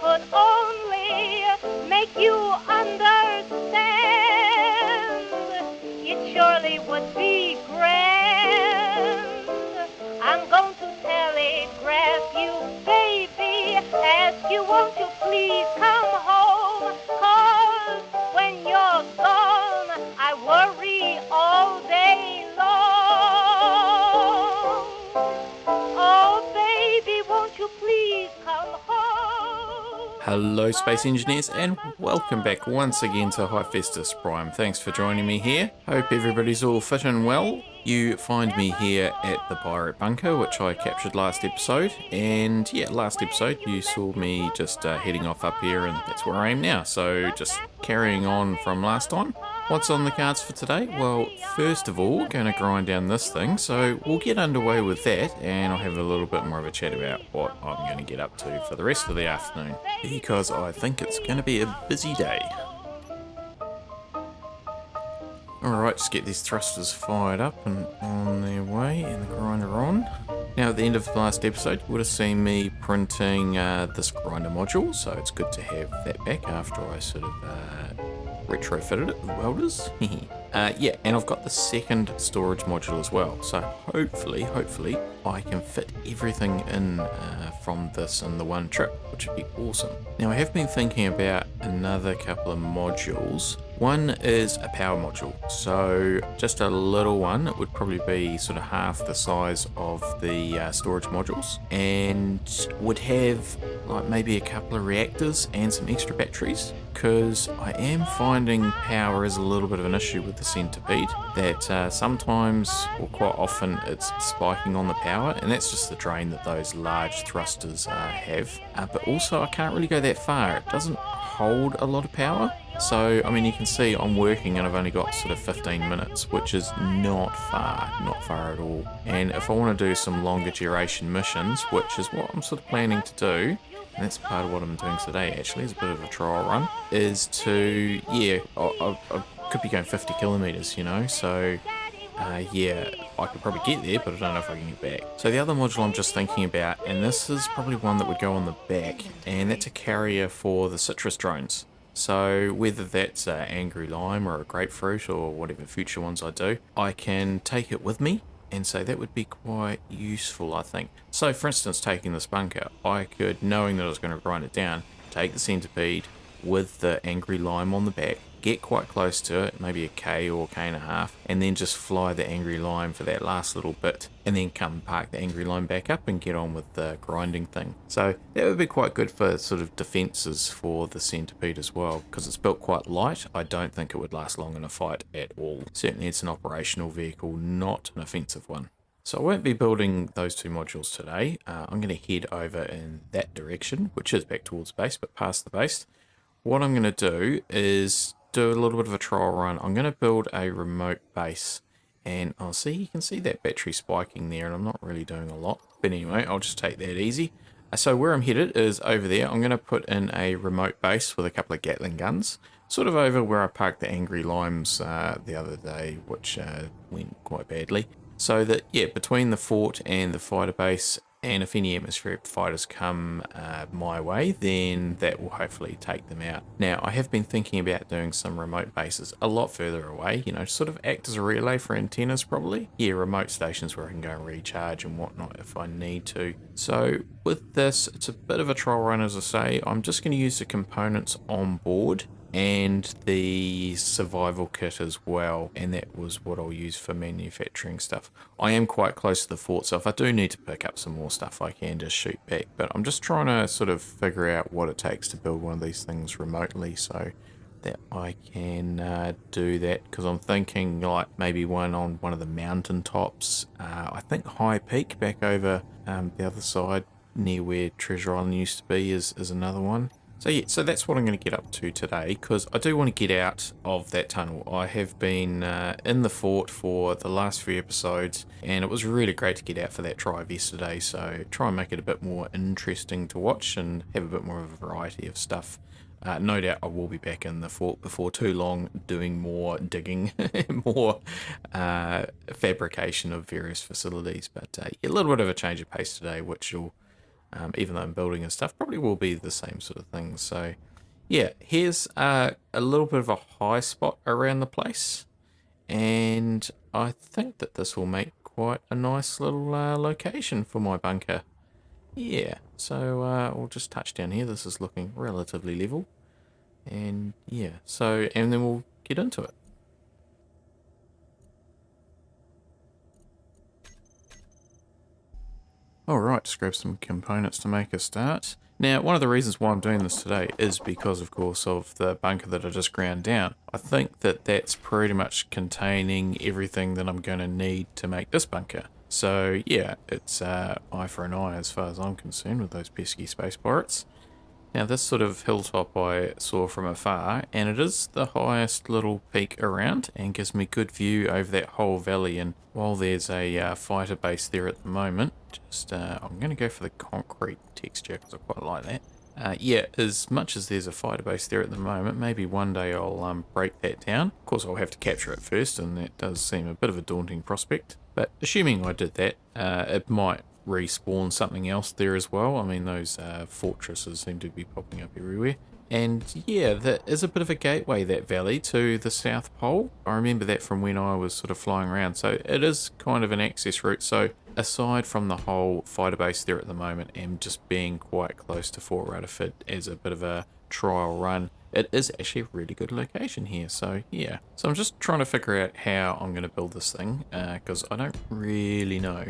could only make you understand, it surely would be grand. I'm going to telegraph you, baby, ask you, won't you please come home? 'Cause when you're gone, I worry all day long. Oh, baby, won't you please come home? Hello Space Engineers, and welcome back once again to Hephaestus Prime. Thanks for joining me here. Hope everybody's all fit and well. You find me here at the Pirate Bunker, which I captured last episode, and yeah, last episode you saw me just heading off up here, and that's where I am now, so just carrying on from last time. What's on the cards for today? Well, first of all, going to grind down this thing, so we'll get underway with that, and I'll have a little bit more of a chat about what I'm going to get up to for the rest of the afternoon, because I think it's going to be a busy day. Alright, just get these thrusters fired up and on their way, and the grinder on. Now, at the end of the last episode, you would have seen me printing this grinder module, so it's good to have that back after I sort of retrofitted it with welders. Yeah, and I've got the second storage module as well, so hopefully I can fit everything in from this in the one trip, which would be awesome. Now, I have been thinking about another couple of modules. One is a power module, so just a little one. It would probably be sort of half the size of the storage modules, and would have like maybe a couple of reactors and some extra batteries, because I am finding power is a little bit of an issue with the Centipede, that sometimes or quite often it's spiking on the power, and that's just the drain that those large thrusters have. But also I can't really go that far. It doesn't hold a lot of power. So, I mean, you can see I'm working and I've only got sort of 15 minutes, which is not far at all. And if I want to do some longer duration missions, which is what I'm sort of planning to do, and that's part of what I'm doing today actually, is a bit of a trial run, is to, yeah, I could be going 50 kilometers, you know, so yeah, I could probably get there, but I don't know if I can get back. So the other module I'm just thinking about, and this is probably one that would go on the back, and that's a carrier for the citrus drones. So whether that's angry lime or a grapefruit or whatever future ones I do, I can take it with me, and so that would be quite useful, I think. So for instance, taking this bunker, I could, knowing that I was going to grind it down, take the Centipede with the angry lime on the back, get quite close to it, maybe a K or K and a half, and then just fly the angry lime for that last little bit, and then come park the angry lime back up and get on with the grinding thing. So that would be quite good for sort of defences for the Centipede as well, because it's built quite light. I don't think it would last long in a fight at all. Certainly it's an operational vehicle, not an offensive one. So I won't be building those two modules today. I'm going to head over in that direction, which is back towards base, but past the base. What I'm going to do is do a little bit of a trial run. I'm going to build a remote base, and I'll see, you can see that battery spiking there, and I'm not really doing a lot, but anyway, I'll just take that easy. So where I'm headed is over there. I'm going to put in a remote base with a couple of Gatling guns, sort of over where I parked the angry limes the other day, which went quite badly. So that, yeah, between the fort and the fighter base, and if any atmospheric fighters come my way, then that will hopefully take them out. Now, I have been thinking about doing some remote bases a lot further away, you know, sort of act as a relay for antennas probably. Yeah, remote stations where I can go and recharge and whatnot if I need to. So with this, it's a bit of a trial run, as I say. I'm just going to use the components on board and the survival kit as well, and that was what I'll use for manufacturing stuff. I am quite close to the fort, so if I do need to pick up some more stuff, I can just shoot back, but I'm just trying to sort of figure out what it takes to build one of these things remotely so that I can do that, because I'm thinking like maybe one on one of the mountain tops. I think High Peak back over the other side near where Treasure Island used to be is another one. So yeah, so that's what I'm going to get up to today, because I do want to get out of that tunnel. I have been in the fort for the last few episodes, and it was really great to get out for that drive yesterday, so try and make it a bit more interesting to watch and have a bit more of a variety of stuff. No doubt I will be back in the fort before too long doing more digging, more fabrication of various facilities, but a little bit of a change of pace today, which will even though I'm building and stuff, probably will be the same sort of thing. So yeah, here's a little bit of a high spot around the place, and I think that this will make quite a nice little location for my bunker. Yeah, so we'll just touch down here. This is looking relatively level, and yeah, so and then we'll get into it. Alright, just grab some components to make a start. Now, one of the reasons why I'm doing this today is because, of course, of the bunker that I just ground down. I think that that's pretty much containing everything that I'm going to need to make this bunker. So, yeah, it's eye for an eye as far as I'm concerned with those pesky space pirates. Now, this sort of hilltop I saw from afar, and it is the highest little peak around and gives me good view over that whole valley. And while there's a fighter base there at the moment, I'm going to go for the concrete texture because I quite like that. Yeah, as much as there's a fighter base there at the moment, maybe one day I'll break that down. Of course, I'll have to capture it first, and that does seem a bit of a daunting prospect. But assuming I did that, it might respawn something else there as well. I mean, those fortresses seem to be popping up everywhere. And yeah, that is a bit of a gateway, that valley, to the South Pole. I remember that from when I was sort of flying around. So it is kind of an access route. So aside from the whole fighter base there at the moment and just being quite close to Fort Rutherford as a bit of a trial run, it is actually a really good location here. So yeah, so I'm just trying to figure out how I'm going to build this thing because I don't really know.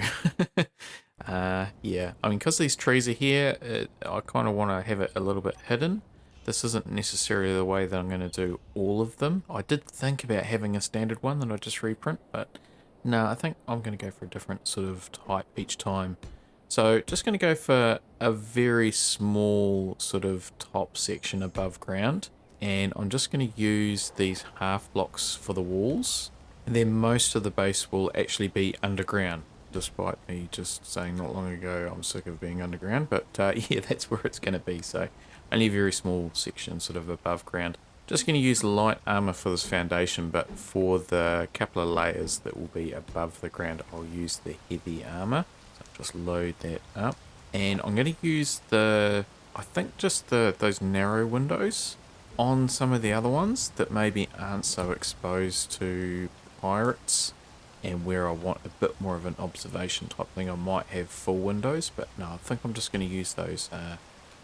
Yeah, I mean, because these trees are here, I kind of want to have it a little bit hidden. This isn't necessarily the way that I'm going to do all of them. I did think about having a standard one that I just reprint, but no, I think I'm going to go for a different sort of type each time. So just going to go for a very small sort of top section above ground, and I'm just going to use these half blocks for the walls, and then most of the base will actually be underground, despite me just saying not long ago I'm sick of being underground. But yeah, that's where it's going to be. So only a very small section sort of above ground. Just going to use light armor for this foundation, but for the couple of layers that will be above the ground, I'll use the heavy armor. So I'll just load that up, and I'm going to use I think just those narrow windows on some of the other ones that maybe aren't so exposed to pirates, and where I want a bit more of an observation type thing, I might have full windows, but no, I think I'm just going to use those, I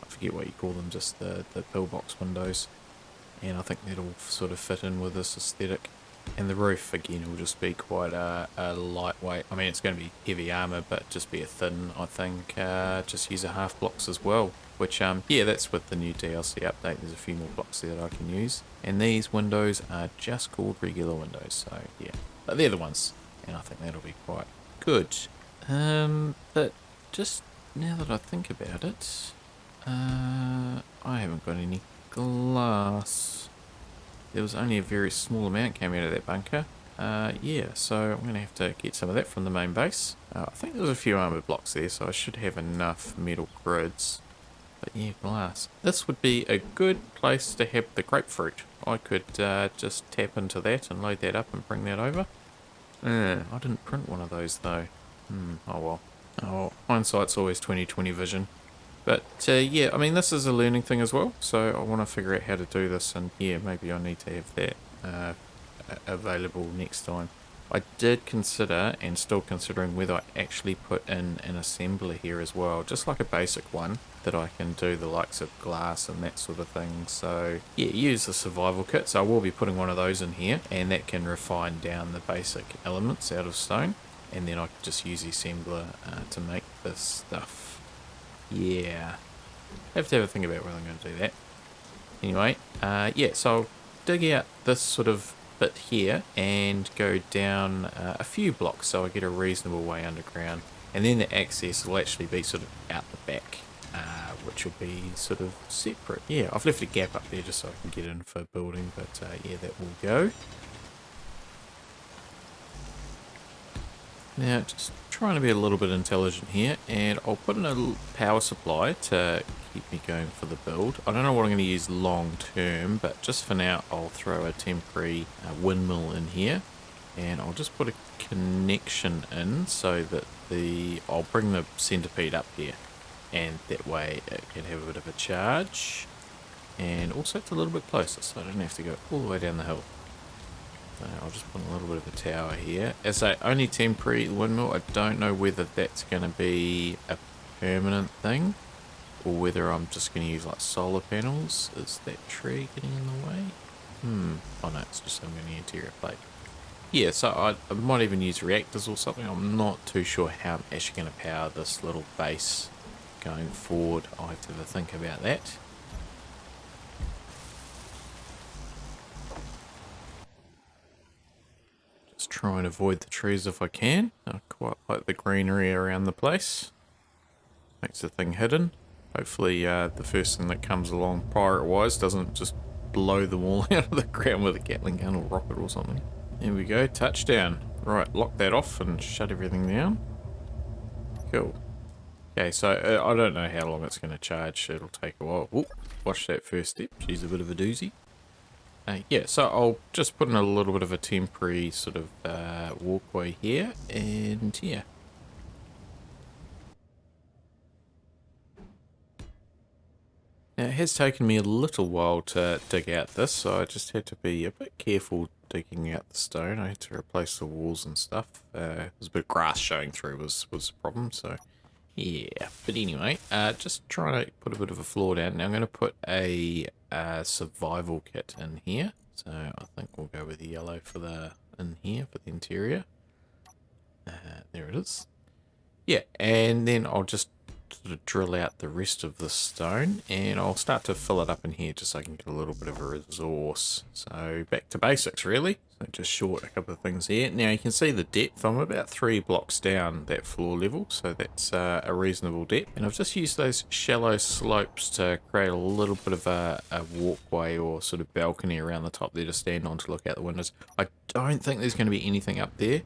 forget what you call them, just the pillbox windows, and I think that'll sort of fit in with this aesthetic. And the roof, again, will just be quite a lightweight. I mean, it's going to be heavy armor, but just be a thin, I think, just use a half blocks as well. Which, yeah, that's with the new DLC update. There's a few more blocks there that I can use. And these windows are just called regular windows, so yeah. But they're the ones, and I think that'll be quite good. But just now that I think about it, I haven't got any glass. There was only a very small amount came out of that bunker. Yeah, so I'm going to have to get some of that from the main base. I think there was a few armoured blocks there, so I should have enough metal grids. But yeah, glass. This would be a good place to have the grapefruit. I could just tap into that and load that up and bring that over. I didn't print one of those though. Oh well. Oh, hindsight's always 20/20 vision. But yeah, I mean, this is a learning thing as well, so I want to figure out how to do this, and yeah, maybe I need to have that available next time. I did consider, and still considering, whether I actually put in an assembler here as well, just like a basic one, that I can do the likes of glass and that sort of thing. So yeah, use the survival kit, so I will be putting one of those in here, and that can refine down the basic elements out of stone, and then I can just use the assembler to make this stuff. Yeah, have to have a think about whether I'm going to do that. Anyway, yeah, so I'll dig out this sort of bit here and go down a few blocks so I get a reasonable way underground, and then the access will actually be sort of out the back, which will be sort of separate. Yeah, I've left a gap up there just so I can get in for building, but yeah, that will go. Now, just trying to be a little bit intelligent here, and I'll put in a power supply to keep me going for the build. I don't know what I'm going to use long term, but just for now I'll throw a temporary windmill in here, and I'll just put a connection in so that I'll bring the centipede up here. and that way it can have a bit of a charge. And also it's a little bit closer, so I don't have to go all the way down the hill. So I'll just put a little bit of a tower here. As I only temporary windmill, I don't know whether that's going to be a permanent thing or whether I'm just going to use like solar panels. Is that tree getting in the way? Oh no, it's just some interior plate. Yeah, so I might even use reactors or something. I'm not too sure how I'm actually going to power this little base going forward. I'll have to have a think about that. Just try and avoid the trees if I can. I quite like the greenery around the place. Makes the thing hidden. Hopefully the first thing that comes along pirate-wise doesn't just blow them all out of the ground with a Gatling gun or rocket or something. There we go, touchdown. Right, lock that off and shut everything down. Cool. Okay, so I don't know how long it's going to charge. It'll take a while. Oop, watch that first step. She's a bit of a doozy. Yeah, so I'll just put in a little bit of a temporary sort of walkway here, and yeah. Now, it has taken me a little while to dig out this, so I just had to be a bit careful digging out the stone. I had to replace the walls and stuff. There's a bit of grass showing through was a problem, so yeah. But anyway, just trying to put a bit of a floor down. Now I'm going to put a survival kit in here. So I think we'll go with the yellow for the in here for the interior. There it is. Yeah, and then I'll just sort of drill out the rest of the stone, and I'll start to fill it up in here just so I can get a little bit of a resource. So back to basics really. So just short a couple of things here. Now you can see the depth. I'm about 3 blocks down that floor level, so that's a reasonable depth. And I've just used those shallow slopes to create a little bit of a walkway or sort of balcony around the top there to stand on to look out the windows. I don't think there's going to be anything up there.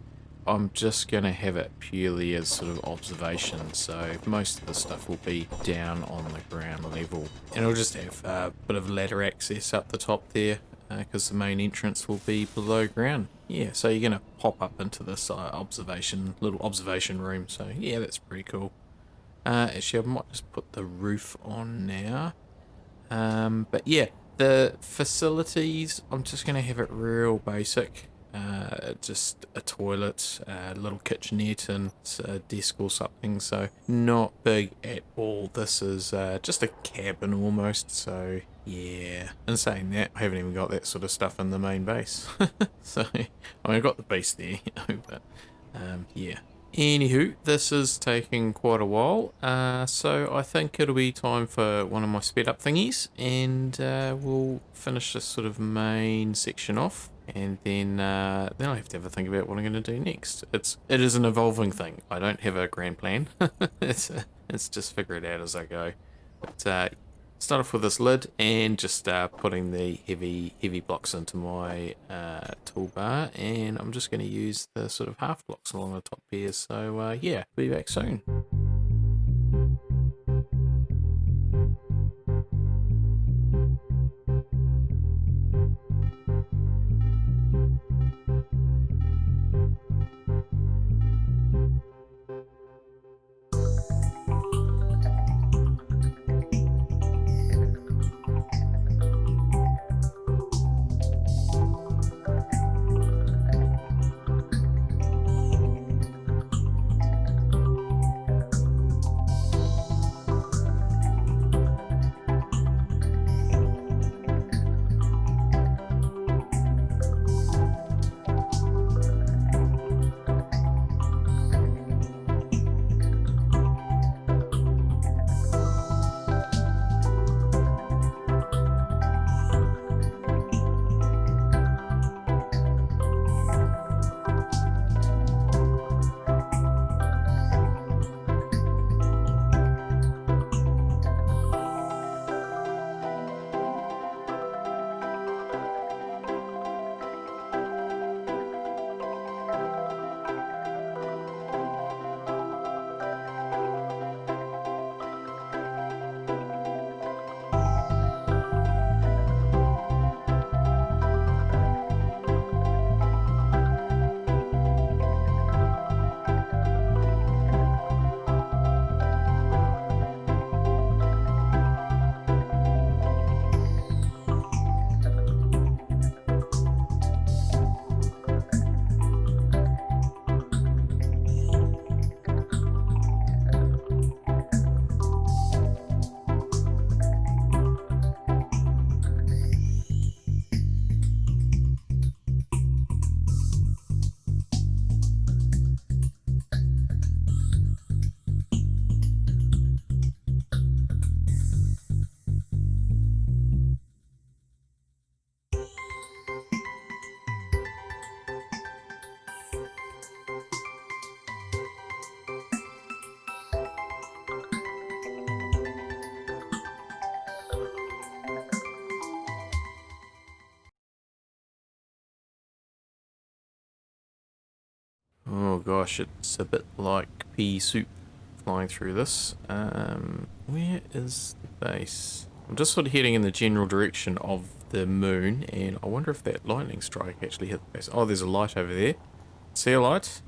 I'm just going to have it purely as sort of observation, so most of the stuff will be down on the ground level. And I'll just have a bit of ladder access up the top there, because the main entrance will be below ground. Yeah, so you're going to pop up into this little observation room, so yeah, that's pretty cool. Actually, I might just put the roof on now. But yeah, the facilities, I'm just going to have it real basic. Just a toilet, a little kitchenette and a desk or something, so not big at all. This is just a cabin almost, so yeah. In saying that, I haven't even got that sort of stuff in the main base. So, I mean, I got the base there, you know, but yeah. Anywho, this is taking quite a while, so I think it'll be time for one of my sped up thingies, and we'll finish this sort of main section off. And then I have to have a think about what I'm going to do next. It is an evolving thing. I don't have a grand plan. It's just figure it out as I go. But start off with this lid and just putting the heavy blocks into my toolbar. And I'm just going to use the sort of half blocks along the top here. So yeah, be back soon. gosh, it's a bit like pea soup flying through this. Where is the base? I'm just sort of heading in the general direction of the moon, and I wonder if that lightning strike actually hit the base. Oh, there's a light over there. See a light?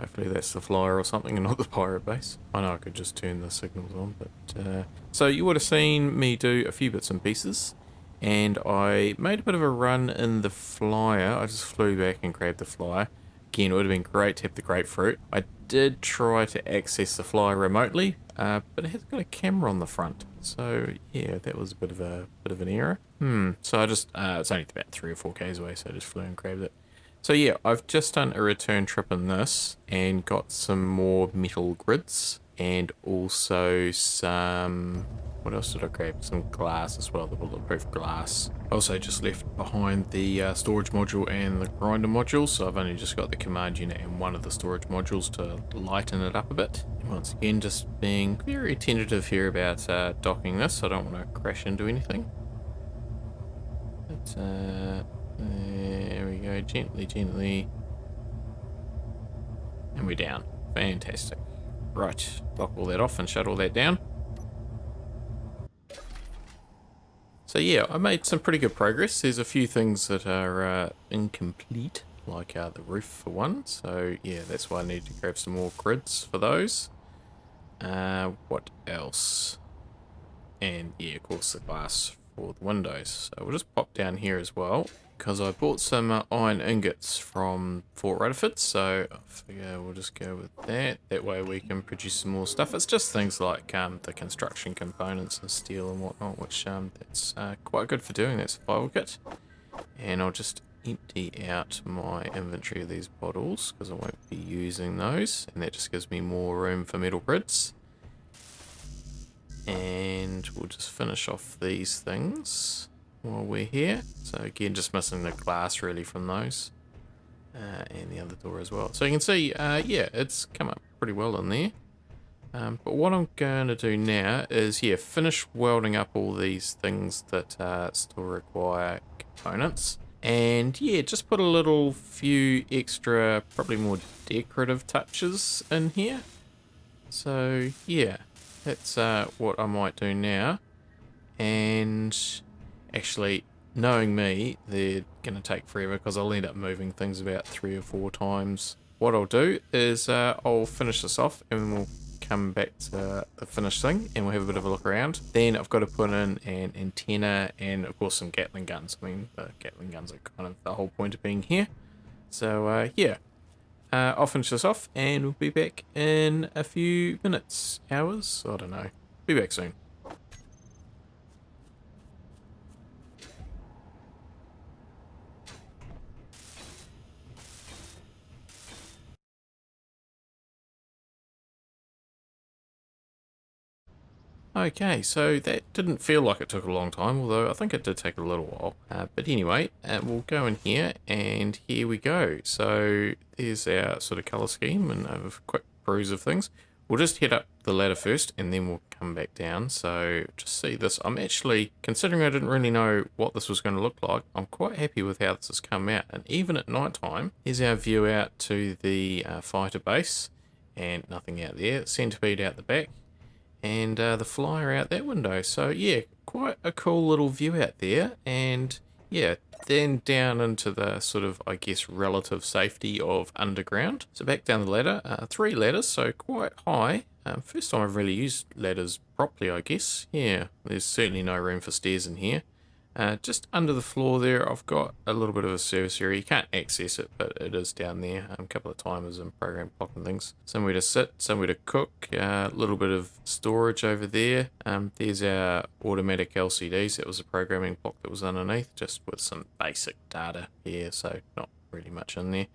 Hopefully that's the flyer or something and not the pirate base. I know I could just turn the signals on, but... So you would have seen me do a few bits and pieces, and I made a bit of a run in the flyer. I just flew back and grabbed the flyer. Again, it would have been great to have the grapefruit. I did try to access the flyer remotely, but it has got a camera on the front. So yeah, that was a bit of an error. So I just it's only about 3 or 4 k's away, so I just flew and grabbed it. So yeah, I've just done a return trip in this and got some more metal grids and also some... What else did I grab? Some glass as well, the bulletproof glass. Also just left behind the storage module and the grinder module, so I've only just got the command unit and one of the storage modules to lighten it up a bit. And once again, just being very tentative here about docking this. I don't want to crash into anything. But, there we go, gently. And we're down. Fantastic. Right, lock all that off and shut all that down. So yeah, I made some pretty good progress. There's a few things that are incomplete, like the roof for one. So yeah, that's why I need to grab some more grids for those. What else? And yeah, of course the glass for the windows. So we'll just pop down here as well, because I bought some iron ingots from Fort Rutherford, so I figure we'll just go with that. That way we can produce some more stuff. It's just things like the construction components and steel and whatnot, which that's quite good for doing that survival kit. And I'll just empty out my inventory of these bottles, because I won't be using those, and that just gives me more room for metal grids. And we'll just finish off these things while we're here. So again, just missing the glass really from those, and the other door as well. So you can see, yeah, it's come up pretty well in there. But what I'm going to do now is, yeah, finish welding up all these things that still require components. And yeah, just put a little few extra, probably more decorative touches in here. So yeah, that's what I might do now. And actually, knowing me, they're going to take forever because I'll end up moving things about 3 or 4 times. What I'll do is I'll finish this off and we'll come back to the finished thing and we'll have a bit of a look around. Then I've got to put in an antenna and of course some Gatling guns. I mean, the Gatling guns are kind of the whole point of being here. So yeah, I'll finish this off and we'll be back in a few minutes, hours, I don't know. Be back soon. Okay, so that didn't feel like it took a long time, although I think it did take a little while. But anyway, we'll go in here, and here we go. So there's our sort of colour scheme, and a quick peruse of things. We'll just head up the ladder first, and then we'll come back down. So just see this. I'm actually, considering I didn't really know what this was going to look like, I'm quite happy with how this has come out. And even at night time, here's our view out to the fighter base, and nothing out there. Centipede out the back. And the flyer out that window. So yeah, quite a cool little view out there. And yeah, then down into the sort of, I guess, relative safety of underground. So back down the ladder, 3 ladders, so quite high. First time I've really used ladders properly, I guess. Yeah, there's certainly no room for stairs in here. Just under the floor there, I've got a little bit of a service area. You can't access it, but it is down there. A couple of timers and program clock and things. Somewhere to sit, somewhere to cook. A little bit of storage over there. There's our automatic LCDs. That was a programming block that was underneath, just with some basic data here, so not really much in there.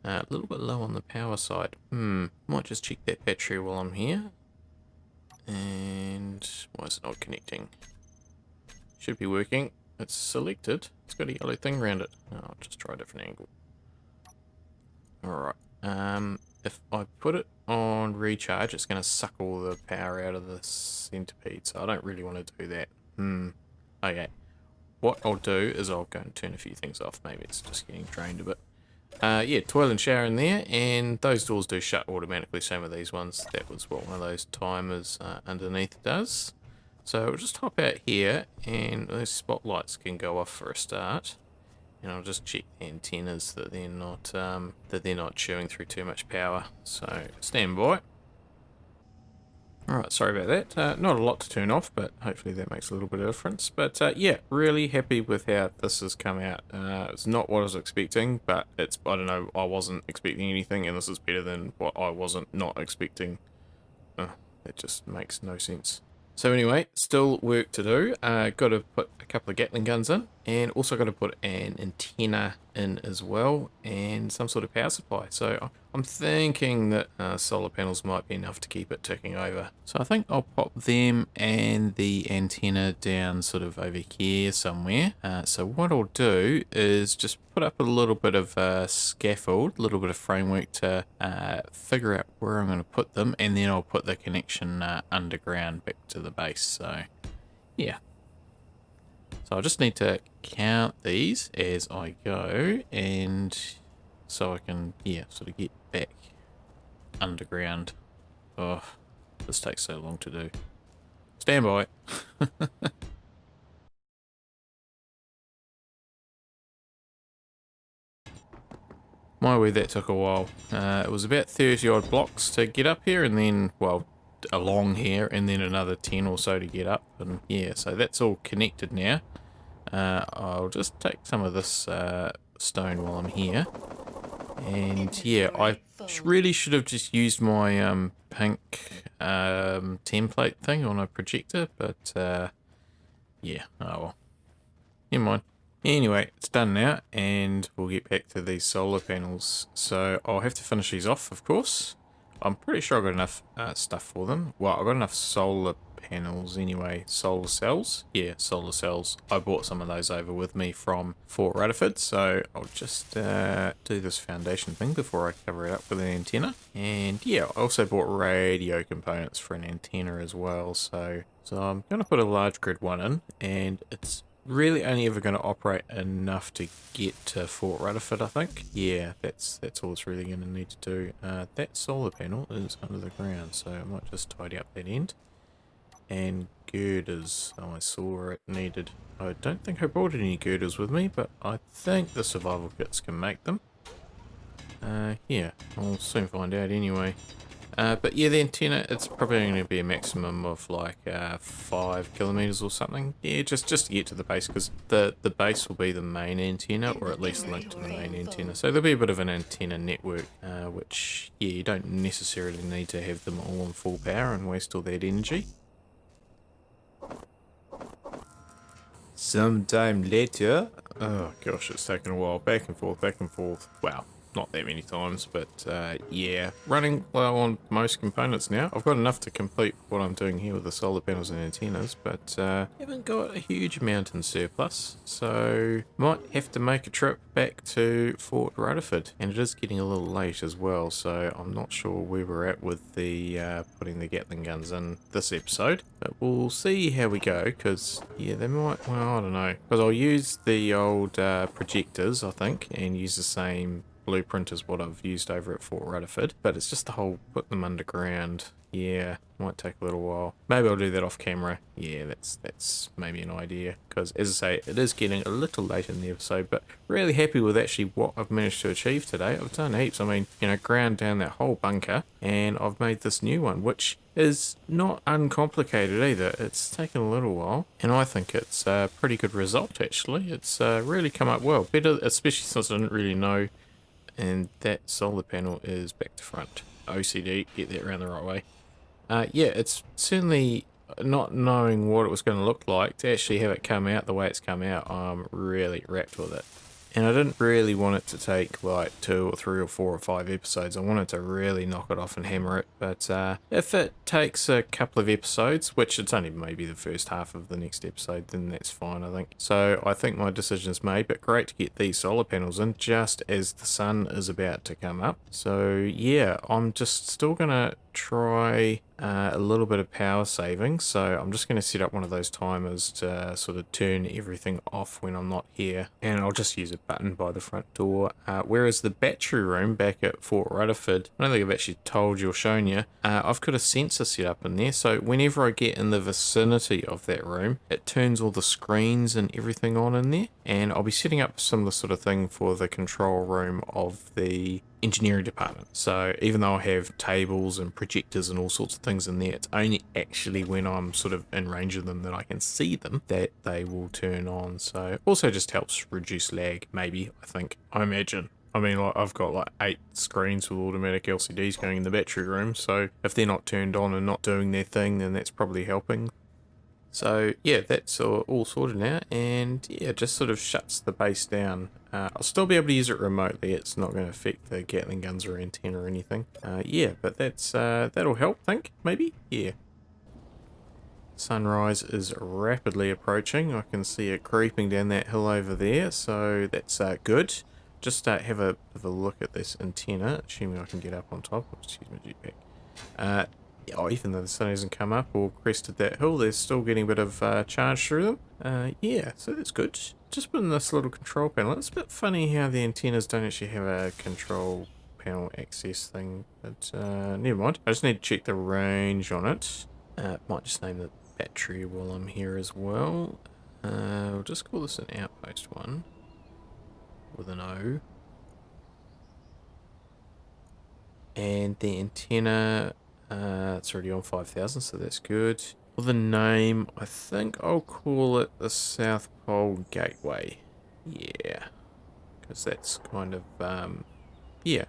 A little bit low on the power side. Might just check that battery while I'm here. And why is it not connecting? Should be working. It's selected. It's got a yellow thing around it. I'll just try a different angle. Alright. If I put it on recharge, it's going to suck all the power out of the centipede, so I don't really want to do that. Okay. What I'll do is I'll go and turn a few things off. Maybe it's just getting drained a bit. Yeah, toilet and shower in there, and those doors do shut automatically, same with these ones. That was what one of those timers underneath does. So we'll just hop out here, and those spotlights can go off for a start. And I'll just check the antennas that they're not chewing through too much power. So stand by. Alright, sorry about that. Not a lot to turn off, but hopefully that makes a little bit of difference. But yeah, really happy with how this has come out. It's not what I was expecting, but I don't know, I wasn't expecting anything, and this is better than what I wasn't not expecting. It just makes no sense. So anyway, still work to do. Got to put a couple of Gatling guns in, and also got to put an antenna in as well, and some sort of power supply. So I'm thinking that solar panels might be enough to keep it ticking over. So I think I'll pop them and the antenna down sort of over here somewhere. So what I'll do is just put up a little bit of scaffold, a little bit of framework to figure out where I'm going to put them, and then I'll put the connection underground back to the base. So yeah. So I just need to count these as I go, and so I can, yeah, sort of get back underground. Oh, this takes so long to do. Stand by. My word, that took a while. It was about 30 odd blocks to get up here, and then, well, along here, and then another 10 or so to get up. And yeah, so that's all connected now. I'll just take some of this stone while I'm here. And yeah, I really should have just used my pink template thing on a projector, but yeah, oh well. Never mind. Anyway, it's done now, and we'll get back to these solar panels. So I'll have to finish these off, of course. I'm pretty sure I've got enough stuff for them. Well, I've got enough solar panels anyway. Solar cells? Yeah, solar cells. I brought some of those over with me from Fort Rutherford, so I'll just do this foundation thing before I cover it up with an antenna. And yeah, I also bought radio components for an antenna as well, so I'm going to put a large grid one in, and it's really only ever going to operate enough to get to Fort Rutherford, I think. Yeah, that's all it's really going to need to do. That solar panel is under the ground, so I might just tidy up that end. And girders, I saw it needed. I don't think I brought any girders with me, but I think the survival kits can make them. Yeah, I'll soon find out anyway. But yeah, the antenna, it's probably going to be a maximum of like 5 kilometers or something. Yeah, just to get to the base, because the base will be the main antenna, or at least linked to the main antenna. So there'll be a bit of an antenna network, which, yeah, you don't necessarily need to have them all on full power and waste all that energy. Sometime later. Oh gosh, it's taken a while. Back and forth, back and forth. Wow. Not that many times, but yeah, running low on most components now. I've got enough to complete what I'm doing here with the solar panels and antennas, but haven't got a huge amount in surplus, so might have to make a trip back to Fort Rutherford. And it is getting a little late as well, so I'm not sure where we're at with the putting the Gatling guns in this episode, but we'll see how we go, because yeah, they might, well, I don't know, because I'll use the old projectors, I think, and use the same blueprint is what I've used over at Fort Rutherford, but it's just the whole put them underground. Yeah, might take a little while. Maybe I'll do that off camera. Yeah, that's maybe an idea, because as I say, it is getting a little late in the episode, but really happy with actually what I've managed to achieve today. I've done heaps. I mean, you know, ground down that whole bunker, and I've made this new one, which is not uncomplicated either. It's taken a little while, and I think it's a pretty good result actually. It's really come up well, better, especially since I didn't really know. And that solar panel is back to front. OCD, get that around the right way. Yeah, it's certainly, not knowing what it was going to look like, to actually have it come out the way it's come out, I'm really wrapped with it. And I didn't really want it to take like 2 or 3 or 4 or 5 episodes. I wanted to really knock it off and hammer it. But if it takes a couple of episodes, which it's only maybe the first half of the next episode, then that's fine, I think. So I think my decision is made, but great to get these solar panels in just as the sun is about to come up. So yeah, I'm just still going to try a little bit of power saving. So I'm just going to set up one of those timers to sort of turn everything off when I'm not here. And I'll just use a button by the front door. Whereas the battery room back at Fort Rutherford, I don't think I've actually told you or shown you, I've got a sensor set up in there. So whenever I get in the vicinity of that room, it turns all the screens and everything on in there. And I'll be setting up similar sort of thing for the control room of the engineering department. So even though I have tables and projectors and all sorts of things in there, it's only actually when I'm sort of in range of them that I can see them that they will turn on. So also just helps reduce lag, maybe, I imagine. I mean, like, I've got like 8 screens with automatic LCDs going in the battery room, so if they're not turned on and not doing their thing, then that's probably helping. So yeah, that's all sorted now, and yeah, it just sort of shuts the base down. I'll still be able to use it remotely. It's not going to affect the Gatling guns or antenna or anything. Yeah, but that'll help, maybe? Yeah. Sunrise is rapidly approaching. I can see it creeping down that hill over there, so that's good. Just have a look at this antenna, assuming I can get up on top. I'll just use my jetpack. Even though the sun hasn't come up or crested that hill, they're still getting a bit of charge through them. Yeah, so that's good. Just put in this little control panel. It's a bit funny how the antennas don't actually have a control panel access thing, but never mind. I just need to check the range on it. Might just name the battery while I'm here as well. We'll just call this an Outpost 1 with an O. And the antenna, it's already on 5,000, so that's good. For the name, I think I'll call it the South Pole Gateway. Yeah, because that's kind of, yeah,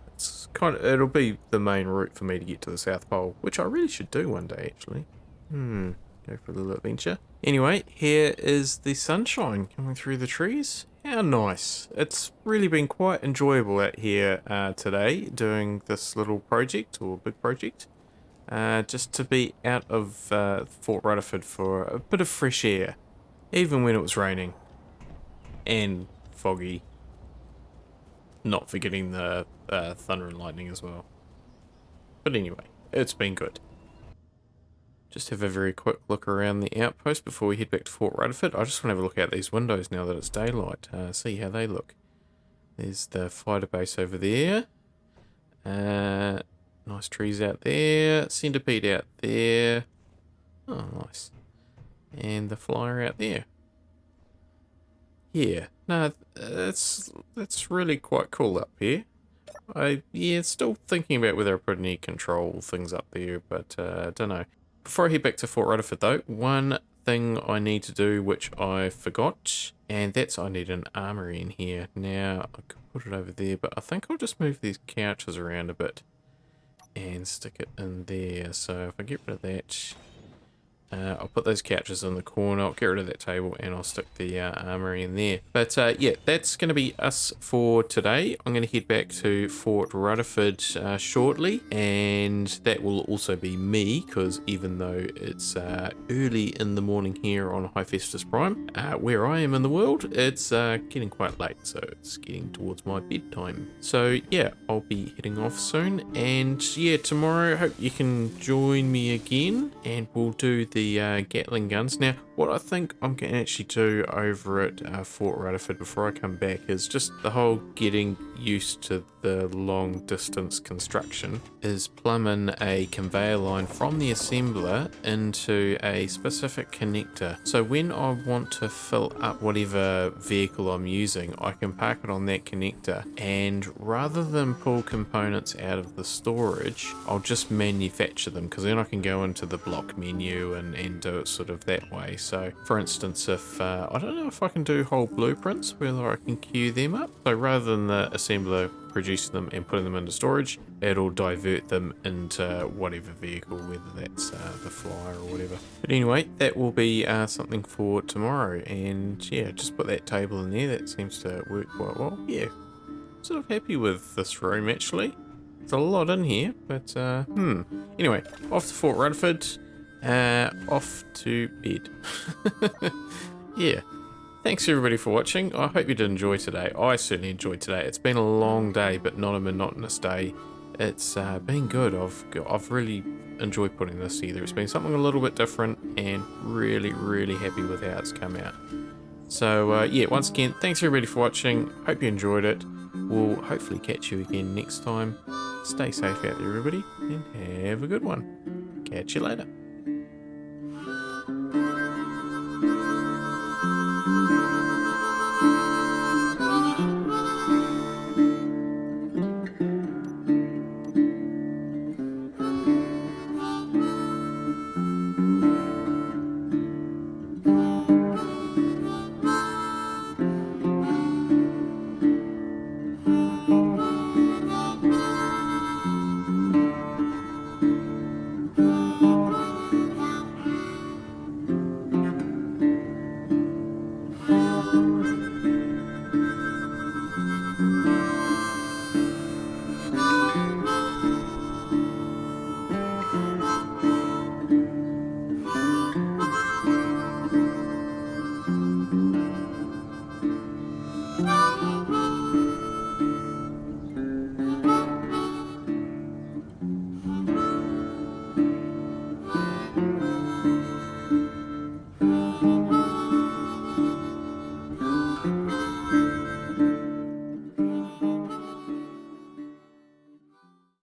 it'll be the main route for me to get to the South Pole, which I really should do one day, actually. Go for a little adventure. Anyway, here is the sunshine coming through the trees. How nice. It's really been quite enjoyable out here today, doing this little project, or big project. Just to be out of Fort Rutherford for a bit of fresh air, even when it was raining and foggy, not forgetting the thunder and lightning as well. But anyway, it's been good. Just have a very quick look around the outpost before we head back to Fort Rutherford. I just want to have a look out these windows now that it's daylight, see how they look. There's the fighter base over there. Nice trees out there. Centipede out there. Oh, nice. And the flyer out there. Yeah, no, that's really quite cool up here. Still thinking about whether I put any control things up there, but don't know. Before I head back to Fort Rutherford though, one thing I need to do which I forgot, and that's I need an armory in here. Now, I could put it over there, but I think I'll just move these couches around a bit and stick it in there. So if I get rid of that, I'll put those couches in the corner, I'll get rid of that table, and I'll stick the armory in there. But yeah, that's going to be us for today. I'm going to head back to Fort Rutherford shortly, and that will also be me, because even though it's early in the morning here on Hephaestus Prime, where I am in the world, it's getting quite late, so it's getting towards my bedtime. So yeah, I'll be heading off soon, and yeah, tomorrow, hope you can join me again, and we'll do the Gatling guns. Now, what I think I'm going to actually do over at Fort Rutherford before I come back is just the whole getting used to the long distance construction, is plumb in a conveyor line from the assembler into a specific connector. So when I want to fill up whatever vehicle I'm using, I can park it on that connector, and rather than pull components out of the storage, I'll just manufacture them, because then I can go into the block menu and do it sort of that way. So for instance, if I don't know if I can do whole blueprints, whether I can queue them up. So rather than the assembler producing them and putting them into storage, it'll divert them into whatever vehicle, whether that's the flyer or whatever. But anyway, that will be something for tomorrow, and yeah, just put that table in there. That seems to work quite well. Yeah, sort of happy with this room actually. There's a lot in here, but anyway, off to Fort Rutherford. Off to bed. Yeah. Thanks everybody for watching. I hope you did enjoy today. I certainly enjoyed today. It's been a long day, but not a monotonous day. it's been good. I've really enjoyed putting this together. It's been something a little bit different, and really happy with how it's come out. So yeah, once again, thanks everybody for watching. Hope you enjoyed it. We'll hopefully catch you again next time. Stay safe out there, everybody, and have a good one. Catch you later.